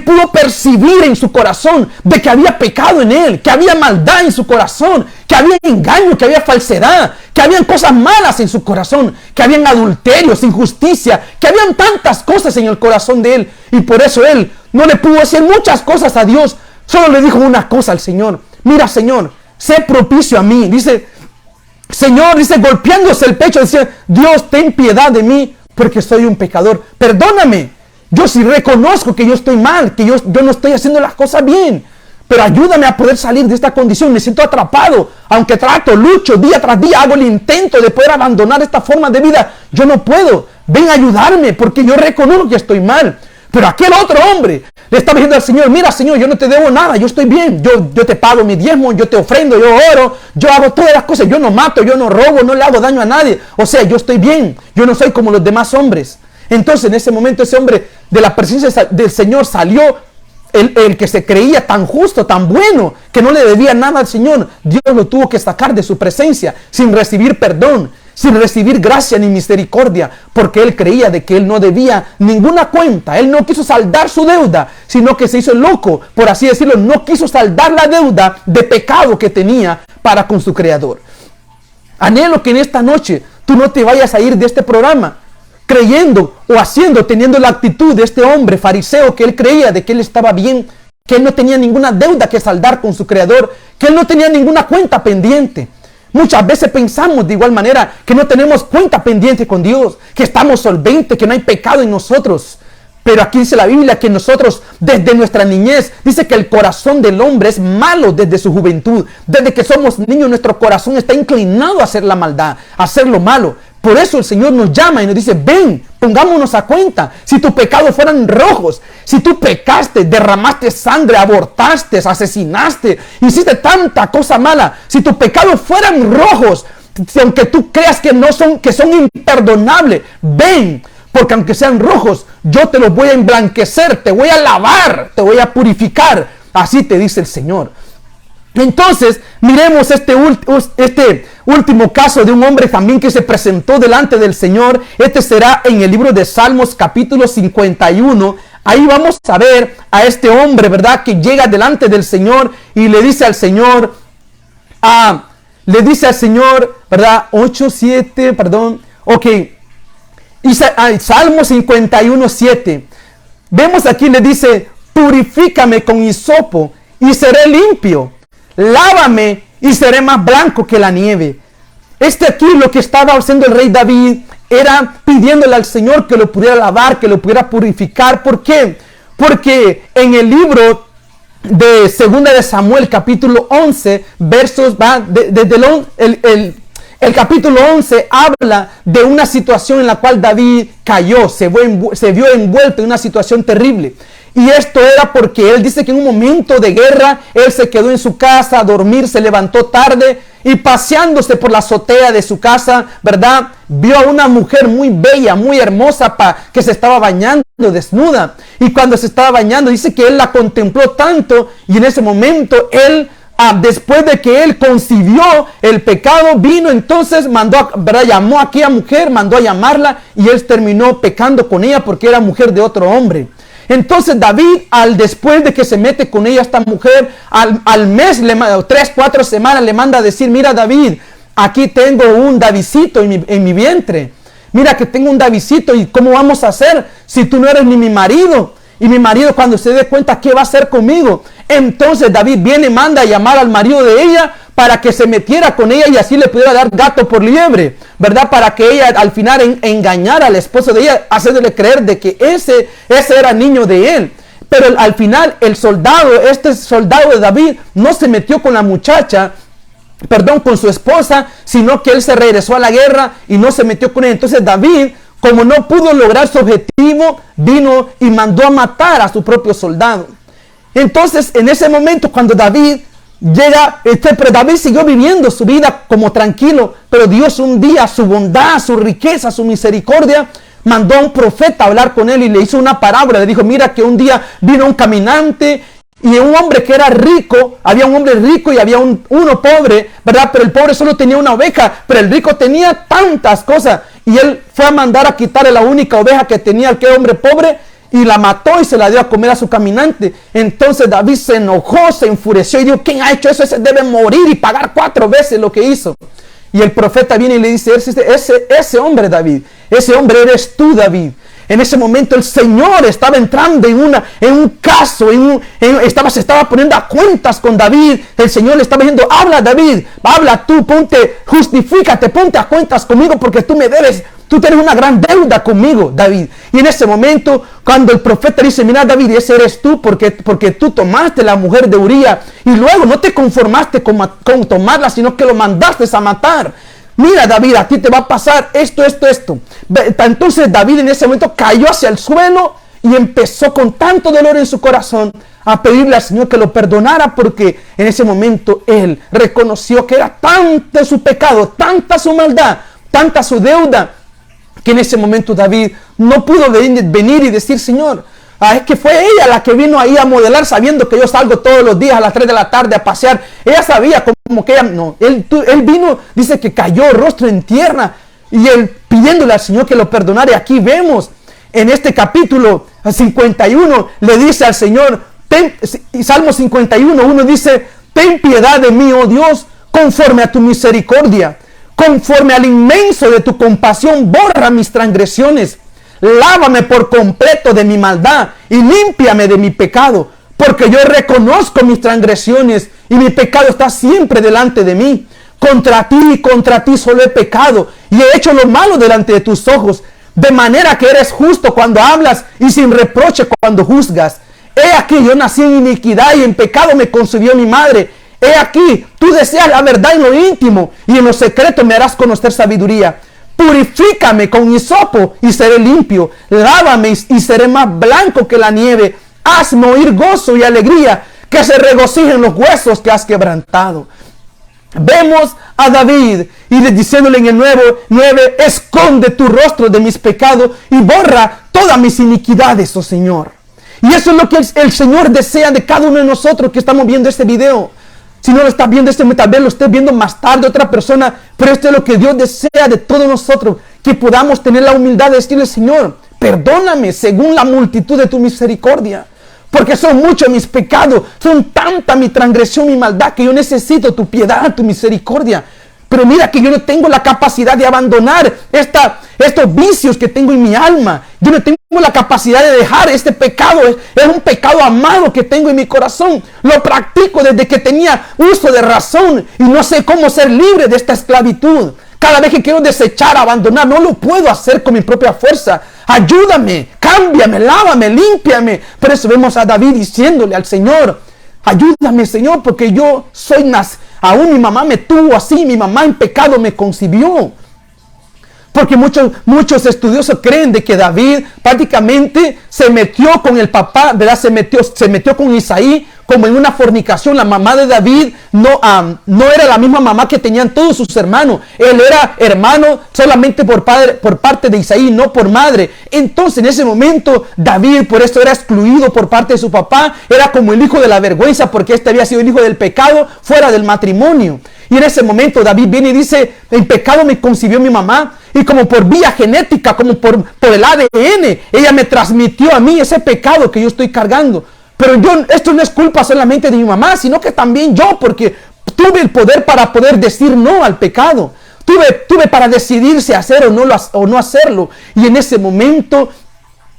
pudo percibir en su corazón de que había pecado en él, que había maldad en su corazón, que había engaño, que había falsedad, que habían cosas malas en su corazón, que habían adulterios, injusticia, que habían tantas cosas en el corazón de él. Y por eso él no le pudo decir muchas cosas a Dios, solo le dijo una cosa al Señor: mira, Señor, sé propicio a mí. Dice, Señor, dice, golpeándose el pecho, decía: Dios, ten piedad de mí, porque soy un pecador. Perdóname. Yo sí reconozco que yo estoy mal, que yo no estoy haciendo las cosas bien, pero ayúdame a poder salir de esta condición. Me siento atrapado, aunque trato, lucho día tras día, hago el intento de poder abandonar esta forma de vida. Yo no puedo. Ven a ayudarme, porque yo reconozco que estoy mal. Pero aquel otro hombre le estaba diciendo al Señor: mira, Señor, yo no te debo nada, yo estoy bien, yo te pago mi diezmo, yo te ofrendo, yo oro, yo hago todas las cosas, yo no mato, yo no robo, no le hago daño a nadie. O sea, yo estoy bien, yo no soy como los demás hombres. Entonces en ese momento ese hombre de la presencia del Señor salió, el que se creía tan justo, tan bueno, que no le debía nada al Señor. Dios lo tuvo que sacar de su presencia sin recibir perdón, sin recibir gracia ni misericordia, porque él creía de que él no debía ninguna cuenta. Él no quiso saldar su deuda, sino que se hizo loco, por así decirlo. No quiso saldar la deuda de pecado que tenía para con su Creador. Anhelo que en esta noche tú no te vayas a ir de este programa creyendo o haciendo, teniendo la actitud de este hombre fariseo, que él creía de que él estaba bien, que él no tenía ninguna deuda que saldar con su Creador, que él no tenía ninguna cuenta pendiente. Muchas veces pensamos de igual manera que no tenemos cuenta pendiente con Dios, que estamos solventes, que no hay pecado en nosotros. Pero aquí dice la Biblia que nosotros desde nuestra niñez, dice que el corazón del hombre es malo desde su juventud. Desde que somos niños nuestro corazón está inclinado a hacer la maldad, a hacer lo malo. Por eso el Señor nos llama y nos dice: ven, pongámonos a cuenta. Si tus pecados fueran rojos, si tú pecaste, derramaste sangre, abortaste, asesinaste, hiciste tanta cosa mala, si tus pecados fueran rojos, aunque tú creas que son imperdonables, ven, porque aunque sean rojos, yo te los voy a emblanquecer, te voy a lavar, te voy a purificar. Así te dice el Señor. Entonces, miremos este último caso de un hombre también que se presentó delante del Señor. Este será en el libro de Salmos, capítulo 51. Ahí vamos a ver a este hombre, ¿verdad?, que llega delante del Señor y le dice al Señor, ¿verdad? 8, 7, perdón, ok. Y Salmo 51, 7. Vemos aquí, le dice: purifícame con hisopo y seré limpio. Lávame y seré más blanco que la nieve. Aquí lo que estaba haciendo el rey David era pidiéndole al Señor que lo pudiera lavar, que lo pudiera purificar. ¿Por qué? Porque en el libro de 2 de Samuel, capítulo 11, versos, el capítulo 11 habla de una situación en la cual David cayó, se vio envuelto en una situación terrible. Y esto era porque él dice que en un momento de guerra, él se quedó en su casa a dormir, se levantó tarde y paseándose por la azotea de su casa, ¿verdad?, vio a una mujer muy bella, muy hermosa, que se estaba bañando desnuda. Y cuando se estaba bañando, dice que él la contempló tanto y en ese momento él después de que él concibió el pecado, vino entonces, llamó a aquella mujer, mandó a llamarla y él terminó pecando con ella porque era mujer de otro hombre. Entonces David, después de que se mete con ella esta mujer, al mes, 3, 4 semanas, le manda a decir: mira, David, aquí tengo un Davidcito en mi vientre. Mira que tengo un Davidcito, y ¿cómo vamos a hacer si tú no eres ni mi marido? Y mi marido, cuando se dé cuenta, ¿qué va a hacer conmigo? Entonces David viene, manda a llamar al marido de ella para que se metiera con ella y así le pudiera dar gato por liebre, ¿verdad? Para que ella al final engañara al esposo de ella, hacerle creer de que ese era niño de él. Pero al final este soldado de David no se metió con la muchacha, con su esposa, sino que él se regresó a la guerra y no se metió con ella. Entonces David, como no pudo lograr su objetivo, vino y mandó a matar a su propio soldado. Entonces, en ese momento, cuando David llega, pero David siguió viviendo su vida como tranquilo, pero Dios un día, su bondad, su riqueza, su misericordia, mandó a un profeta a hablar con él y le hizo una parábola. Le dijo: mira que un día vino un caminante y un hombre que era rico, había un hombre rico y había uno pobre, ¿verdad? Pero el pobre solo tenía una oveja, pero el rico tenía tantas cosas. Y él fue a mandar a quitarle la única oveja que tenía aquel hombre pobre y la mató y se la dio a comer a su caminante. Entonces David se enojó, se enfureció y dijo: ¿quién ha hecho eso? Ese debe morir y pagar 4 veces lo que hizo. Y el profeta viene y le dice: ese hombre, David, ese hombre eres tú, David. En ese momento el Señor estaba entrando en un caso, se estaba poniendo a cuentas con David. El Señor le estaba diciendo: habla, David, habla tú, justifícate, ponte a cuentas conmigo porque tú me debes. Tú tienes una gran deuda conmigo, David. Y en ese momento, cuando el profeta dice: mira, David, ese eres tú porque tú tomaste la mujer de Uría y luego no te conformaste con tomarla, sino que lo mandaste a matar. Mira, David, a ti te va a pasar esto. Entonces David en ese momento cayó hacia el suelo y empezó con tanto dolor en su corazón a pedirle al Señor que lo perdonara, porque en ese momento él reconoció que era tanto su pecado, tanta su maldad, tanta su deuda, que en ese momento David no pudo venir y decir: Señor, es que fue ella la que vino ahí a modelar, sabiendo que yo salgo todos los días a las 3 de la tarde a pasear. Ella sabía como que ella, no, él vino, dice que cayó rostro en tierra y él pidiéndole al Señor que lo perdonara. Y aquí vemos en este capítulo 51, le dice al Señor, Salmo 51:1 dice: ten piedad de mí, oh Dios, conforme a tu misericordia. Conforme al inmenso de tu compasión, borra mis transgresiones. Lávame por completo de mi maldad y límpiame de mi pecado, porque yo reconozco mis transgresiones y mi pecado está siempre delante de mí. Contra ti solo he pecado y he hecho lo malo delante de tus ojos, de manera que eres justo cuando hablas y sin reproche cuando juzgas. He aquí, yo nací en iniquidad y en pecado me concibió mi madre. He aquí, tú deseas la verdad en lo íntimo y en lo secreto me harás conocer sabiduría. Purifícame con hisopo y seré limpio. Lávame y seré más blanco que la nieve. Hazme oír gozo y alegría, que se regocijen los huesos que has quebrantado. Vemos a David y diciéndole en el 9: esconde tu rostro de mis pecados y borra todas mis iniquidades, oh Señor. Y eso es lo que el Señor desea de cada uno de nosotros que estamos viendo este video. Si no lo estás viendo tal vez lo estés viendo más tarde otra persona, pero esto es lo que Dios desea de todos nosotros, que podamos tener la humildad de decirle: Señor, perdóname según la multitud de tu misericordia, porque son muchos mis pecados, son tanta mi transgresión, mi maldad, que yo necesito tu piedad, tu misericordia. Pero mira que yo no tengo la capacidad de abandonar estos vicios que tengo en mi alma. Yo no tengo la capacidad de dejar este pecado. Es un pecado amado que tengo en mi corazón. Lo practico desde que tenía uso de razón y no sé cómo ser libre de esta esclavitud. Cada vez que quiero desechar, abandonar, no lo puedo hacer con mi propia fuerza. Ayúdame, cámbiame, lávame, límpiame. Por eso vemos a David diciéndole al Señor: ayúdame, Señor, porque yo soy aún mi mamá me tuvo así, mi mamá en pecado me concibió. Porque muchos estudiosos creen de que David prácticamente se metió con el papá, ¿verdad? Se metió con Isaí como en una fornicación. La mamá de David no era la misma mamá que tenían todos sus hermanos. Él era hermano solamente por parte de Isaí, no por madre. Entonces en ese momento David por esto era excluido por parte de su papá. Era como el hijo de la vergüenza, porque este había sido el hijo del pecado fuera del matrimonio. Y en ese momento David viene y dice: en pecado me concibió mi mamá, y como por vía genética, como por el ADN, ella me transmitió a mí ese pecado que yo estoy cargando. Pero esto no es culpa solamente de mi mamá, sino que también yo, porque tuve el poder para poder decir no al pecado. Tuve para decidir si hacer o no hacerlo. Y en ese momento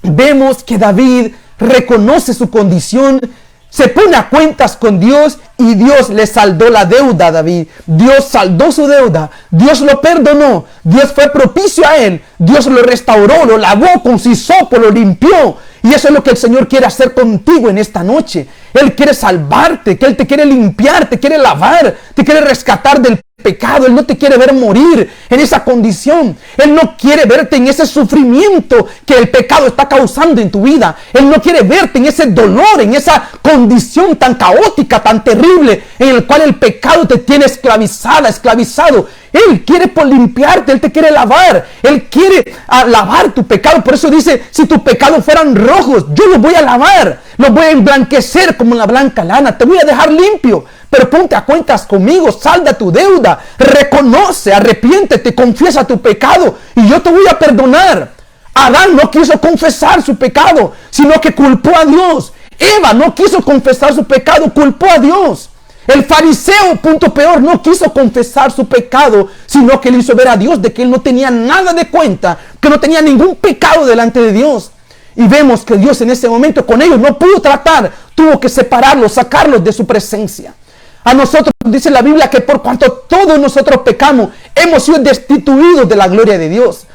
vemos que David reconoce su condición, se pone a cuentas con Dios, y Dios le saldó la deuda a David. Dios saldó su deuda. Dios lo perdonó. Dios fue propicio a él. Dios lo restauró, lo lavó con su hisopo, lo limpió. Y eso es lo que el Señor quiere hacer contigo en esta noche. Él quiere salvarte, que Él te quiere limpiar, te quiere lavar, te quiere rescatar del pecado. Él no te quiere ver morir en esa condición. Él no quiere verte en ese sufrimiento que el pecado está causando en tu vida. Él no quiere verte en ese dolor, en esa condición tan caótica, tan terrible, en el cual el pecado te tiene esclavizado. Él quiere limpiarte, Él te quiere lavar. Él quiere lavar tu pecado. Por eso dice: si tus pecados fueran rojos, yo los voy a lavar, los voy a emblanquecer como la blanca lana, te voy a dejar limpio. Pero ponte a cuentas conmigo, salda tu deuda, reconoce, arrepiéntete, confiesa tu pecado, y yo te voy a perdonar. Adán no quiso confesar su pecado, sino que culpó a Dios. Eva no quiso confesar su pecado, culpó a Dios. El fariseo, punto peor, no quiso confesar su pecado, sino que le hizo ver a Dios de que él no tenía nada de cuenta, que no tenía ningún pecado delante de Dios. Y vemos que Dios en ese momento con ellos no pudo tratar, tuvo que separarlos, sacarlos de su presencia. A nosotros dice la Biblia que por cuanto todos nosotros pecamos, hemos sido destituidos de la gloria de Dios.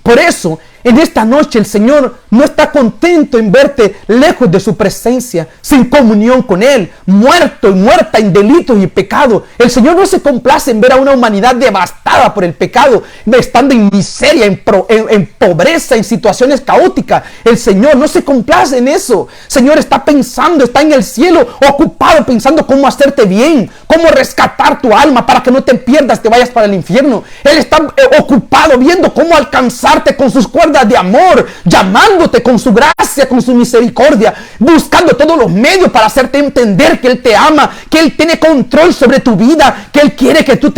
Por eso, en esta noche el Señor no está contento en verte lejos de su presencia, sin comunión con Él, muerto y muerta en delitos y pecado. El Señor no se complace en ver a una humanidad devastada por el pecado, estando en miseria, en pobreza, en situaciones caóticas. El Señor no se complace en eso. El Señor está pensando, está en el cielo, ocupado pensando cómo hacerte bien, cómo rescatar tu alma para que no te pierdas, te vayas para el infierno. Él está ocupado viendo cómo alcanzarte con sus cuerdas de amor, llamándote con su gracia, con su misericordia, buscando todos los medios para hacerte entender que Él te ama, que Él tiene control sobre tu vida, que Él quiere que tú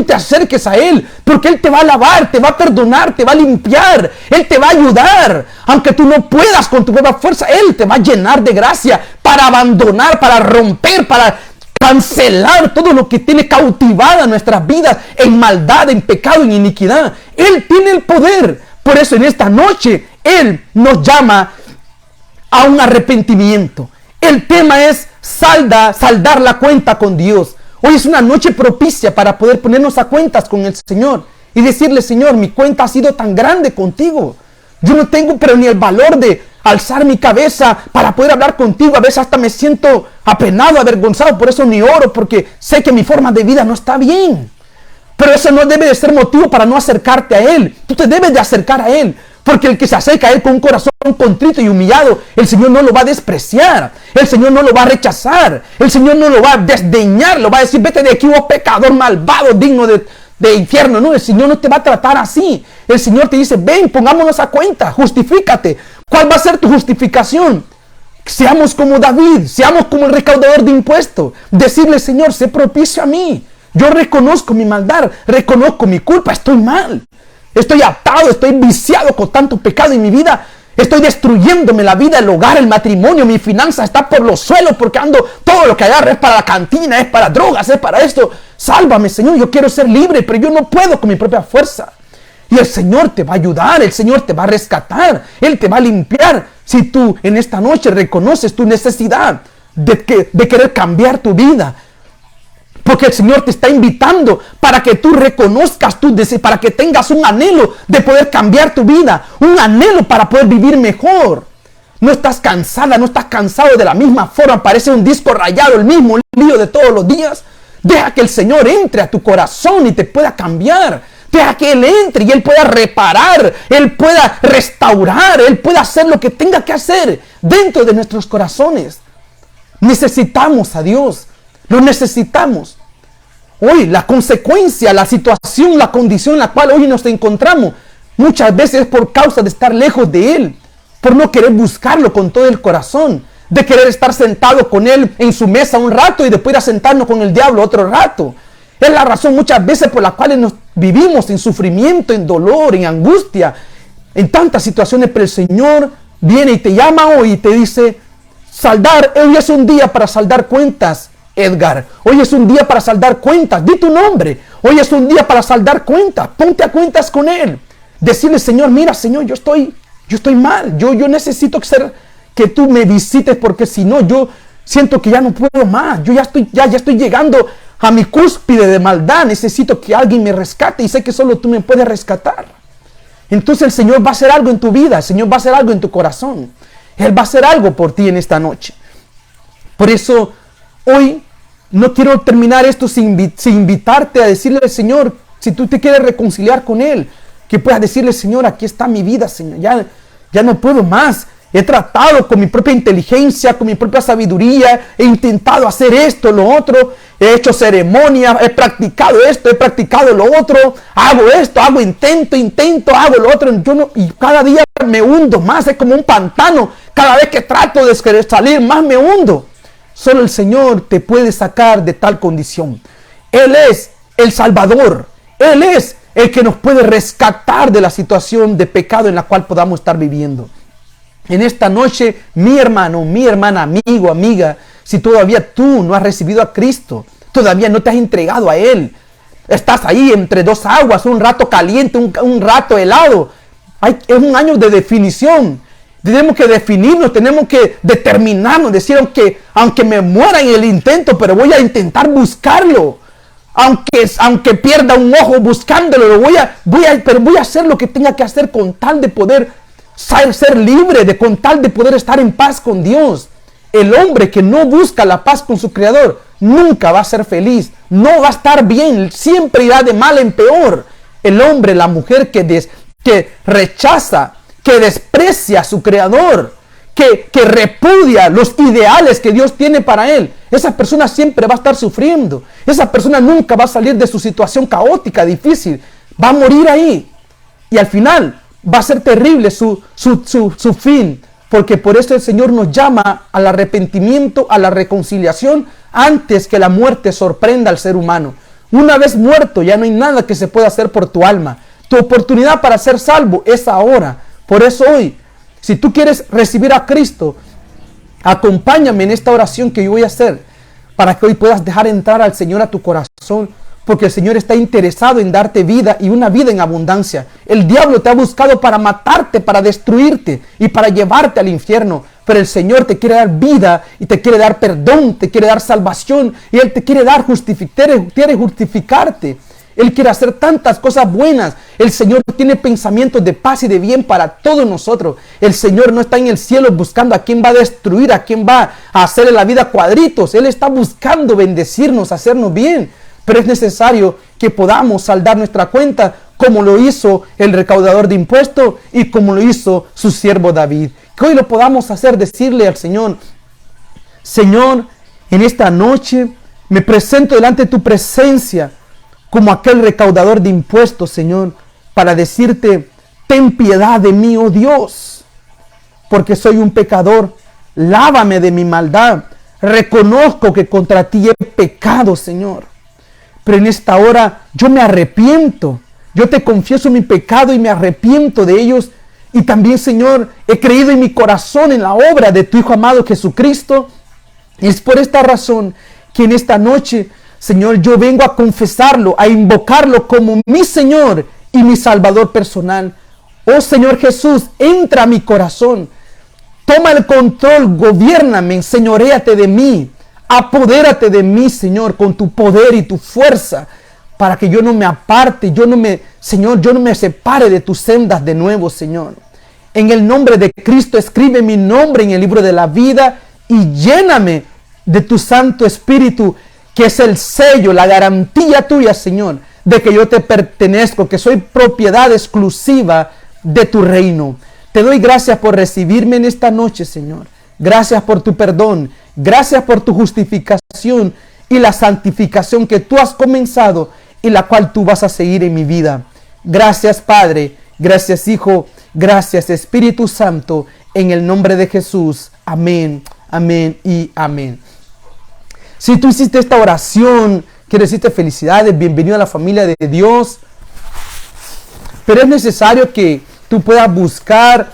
te acerques a Él, porque Él te va a lavar, te va a perdonar, te va a limpiar, Él te va a ayudar. Aunque tú no puedas con tu propia fuerza, Él te va a llenar de gracia para abandonar, para romper, para cancelar todo lo que tiene cautivada nuestras vidas en maldad, en pecado, en iniquidad. Él tiene el poder. Por eso en esta noche Él nos llama a un arrepentimiento. El tema es saldar la cuenta con Dios. Hoy es una noche propicia para poder ponernos a cuentas con el Señor y decirle: Señor, mi cuenta ha sido tan grande contigo. Yo no tengo pero ni el valor de alzar mi cabeza para poder hablar contigo. A veces hasta me siento apenado, avergonzado. Por eso ni oro, porque sé que mi forma de vida no está bien. Pero eso no debe de ser motivo para no acercarte a Él. Tú te debes de acercar a Él. Porque el que se acerca a Él con un corazón contrito y humillado, el Señor no lo va a despreciar. El Señor no lo va a rechazar. El Señor no lo va a desdeñar. Lo va a decir: vete de aquí, oh pecador malvado, digno de infierno. No, el Señor no te va a tratar así. El Señor te dice: ven, pongámonos a cuenta, justifícate. ¿Cuál va a ser tu justificación? Seamos como David, seamos como el recaudador de impuestos. Decirle: Señor, sé propicio a mí. Yo reconozco mi maldad, reconozco mi culpa, estoy mal. Estoy atado, estoy viciado con tanto pecado en mi vida. Estoy destruyéndome la vida, el hogar, el matrimonio, mi finanza está por los suelos porque ando, todo lo que agarro es para la cantina, es para drogas, es para esto. Sálvame, Señor, yo quiero ser libre, pero yo no puedo con mi propia fuerza. Y el Señor te va a ayudar, el Señor te va a rescatar, Él te va a limpiar. Si tú en esta noche reconoces tu necesidad de querer cambiar tu vida. Porque el Señor te está invitando para que tú reconozcas tu deseo, para que tengas un anhelo de poder cambiar tu vida, un anhelo para poder vivir mejor. No estás cansada, no estás cansado de la misma forma, parece un disco rayado, el mismo lío de todos los días. Deja que el Señor entre a tu corazón y te pueda cambiar. Deja que Él entre y Él pueda reparar, Él pueda restaurar, Él pueda hacer lo que tenga que hacer dentro de nuestros corazones. Necesitamos a Dios, lo necesitamos. Hoy la consecuencia, la situación, la condición en la cual hoy nos encontramos, muchas veces es por causa de estar lejos de Él, por no querer buscarlo con todo el corazón, de querer estar sentado con Él en su mesa un rato y después ir a sentarnos con el diablo otro rato. Es la razón muchas veces por la cual nos vivimos en sufrimiento, en dolor, en angustia, en tantas situaciones. Pero el Señor viene y te llama hoy y te dice: hoy es un día para saldar cuentas, Edgar. Hoy es un día para saldar cuentas. Di tu nombre. Hoy es un día para saldar cuentas. Ponte a cuentas con Él. Decirle: Señor, mira, Señor, yo estoy mal. Yo necesito que tú me visites, porque si no, yo siento que ya no puedo más. Yo ya estoy llegando a mi cúspide de maldad. Necesito que alguien me rescate y sé que solo tú me puedes rescatar. Entonces el Señor va a hacer algo en tu vida. El Señor va a hacer algo en tu corazón. Él va a hacer algo por ti en esta noche. Por eso hoy no quiero terminar esto sin invitarte a decirle al Señor, si tú te quieres reconciliar con Él, que puedas decirle: Señor, aquí está mi vida, Señor. Ya no puedo más. He tratado con mi propia inteligencia, con mi propia sabiduría. He intentado hacer esto, lo otro. He hecho ceremonia, he practicado esto, he practicado lo otro. Hago esto, intento, hago lo otro. Y cada día me hundo más. Es como un pantano. Cada vez que trato de salir, más me hundo. Solo el Señor te puede sacar de tal condición. Él es el Salvador. Él es el que nos puede rescatar de la situación de pecado en la cual podamos estar viviendo. En esta noche, mi hermano, mi hermana, amigo, amiga, si todavía tú no has recibido a Cristo, todavía no te has entregado a Él, estás ahí entre dos aguas, un rato caliente, un rato helado. Es un año de definición. Tenemos que definirnos, tenemos que determinarnos, decir: aunque me muera en el intento, pero voy a intentar buscarlo. Aunque pierda un ojo buscándolo, pero voy a hacer lo que tenga que hacer con tal de poder ser libre, con tal de poder estar en paz con Dios. El hombre que no busca la paz con su Creador nunca va a ser feliz, no va a estar bien, siempre irá de mal en peor. El hombre, la mujer que rechaza, que desprecia a su Creador, que repudia los ideales que Dios tiene para él, esa persona siempre va a estar sufriendo. Esa persona nunca va a salir de su situación caótica, difícil. Va a morir ahí. Y al final va a ser terrible su fin. Porque por eso el Señor nos llama al arrepentimiento, a la reconciliación, antes que la muerte sorprenda al ser humano. Una vez muerto, ya no hay nada que se pueda hacer por tu alma. Tu oportunidad para ser salvo es ahora. Por eso hoy, si tú quieres recibir a Cristo, acompáñame en esta oración que yo voy a hacer, para que hoy puedas dejar entrar al Señor a tu corazón. Porque el Señor está interesado en darte vida, y una vida en abundancia. El diablo te ha buscado para matarte, para destruirte y para llevarte al infierno. Pero el Señor te quiere dar vida y te quiere dar perdón, te quiere dar salvación. Y Él te quiere dar quiere justificarte. Él quiere hacer tantas cosas buenas. El Señor tiene pensamientos de paz y de bien para todos nosotros. El Señor no está en el cielo buscando a quién va a destruir, a quién va a hacerle la vida cuadritos. Él está buscando bendecirnos, hacernos bien. Pero es necesario que podamos saldar nuestra cuenta, como lo hizo el recaudador de impuestos y como lo hizo su siervo David. Que hoy lo podamos hacer, decirle al Señor: Señor, en esta noche me presento delante de tu presencia como aquel recaudador de impuestos, Señor, para decirte: ten piedad de mí, oh Dios, porque soy un pecador. Lávame de mi maldad. Reconozco que contra ti he pecado, Señor. Pero en esta hora yo me arrepiento. Yo te confieso mi pecado y me arrepiento de ellos. Y también, Señor, he creído en mi corazón en la obra de tu Hijo amado Jesucristo. Y es por esta razón que en esta noche, Señor, yo vengo a confesarlo, a invocarlo como mi Señor y mi Salvador personal. Oh Señor Jesús, entra a mi corazón. Toma el control, gobiérname, enseñoréate de mí. Apodérate de mí, Señor, con tu poder y tu fuerza, para que yo no me aparte, Señor, yo no me separe de tus sendas de nuevo, Señor. En el nombre de Cristo, escribe mi nombre en el libro de la vida y lléname de tu Santo Espíritu, que es el sello, la garantía tuya, Señor, de que yo te pertenezco, que soy propiedad exclusiva de tu reino. Te doy gracias por recibirme en esta noche, Señor. Gracias por tu perdón. Gracias por tu justificación y la santificación que tú has comenzado y la cual tú vas a seguir en mi vida. Gracias, Padre. Gracias, Hijo. Gracias, Espíritu Santo. En el nombre de Jesús. Amén, amén y amén. Si tú hiciste esta oración, quiero decirte felicidades, bienvenido a la familia de Dios. Pero es necesario que tú puedas buscar,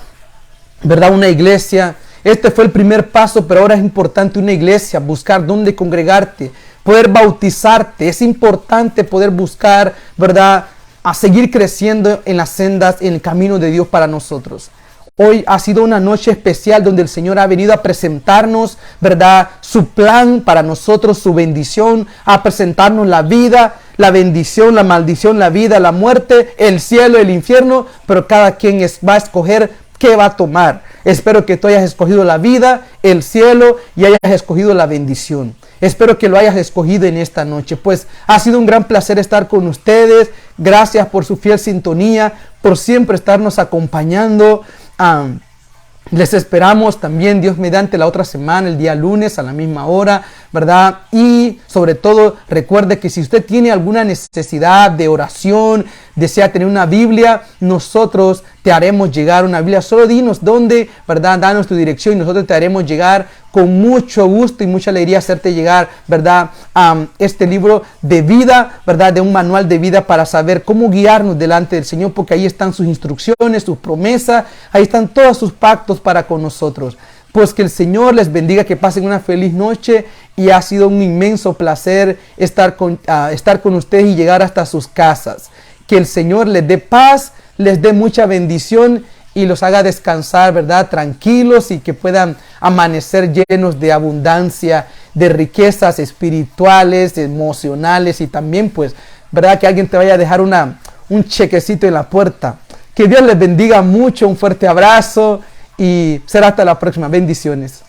¿verdad?, una iglesia. Este fue el primer paso, pero ahora es importante una iglesia, buscar dónde congregarte, poder bautizarte. Es importante poder buscar, ¿verdad?, a seguir creciendo en las sendas, en el camino de Dios para nosotros. Hoy ha sido una noche especial donde el Señor ha venido a presentarnos, ¿verdad?, su plan para nosotros, su bendición, a presentarnos la vida, la bendición, la maldición, la vida, la muerte, el cielo, el infierno, pero cada quien va a escoger qué va a tomar. Espero que tú hayas escogido la vida, el cielo y hayas escogido la bendición. Espero que lo hayas escogido en esta noche. Pues ha sido un gran placer estar con ustedes. Gracias por su fiel sintonía, por siempre estarnos acompañando. Les esperamos también, Dios mediante, la otra semana, el día lunes a la misma hora, ¿verdad? Y sobre todo, recuerde que si usted tiene alguna necesidad de oración, desea tener una Biblia, nosotros te haremos llegar una Biblia. Solo dinos dónde, ¿verdad? Danos tu dirección y nosotros te haremos llegar con mucho gusto y mucha alegría hacerte llegar, ¿verdad? Este libro de vida, ¿verdad? De un manual de vida para saber cómo guiarnos delante del Señor, porque ahí están sus instrucciones, sus promesas, ahí están todos sus pactos para con nosotros. Pues que el Señor les bendiga, que pasen una feliz noche y ha sido un inmenso placer estar con ustedes y llegar hasta sus casas. Que el Señor les dé paz, les dé mucha bendición y los haga descansar, ¿verdad?, tranquilos y que puedan amanecer llenos de abundancia, de riquezas espirituales, emocionales y también, pues, ¿verdad?, que alguien te vaya a dejar un chequecito en la puerta. Que Dios les bendiga mucho, un fuerte abrazo y será hasta la próxima. Bendiciones.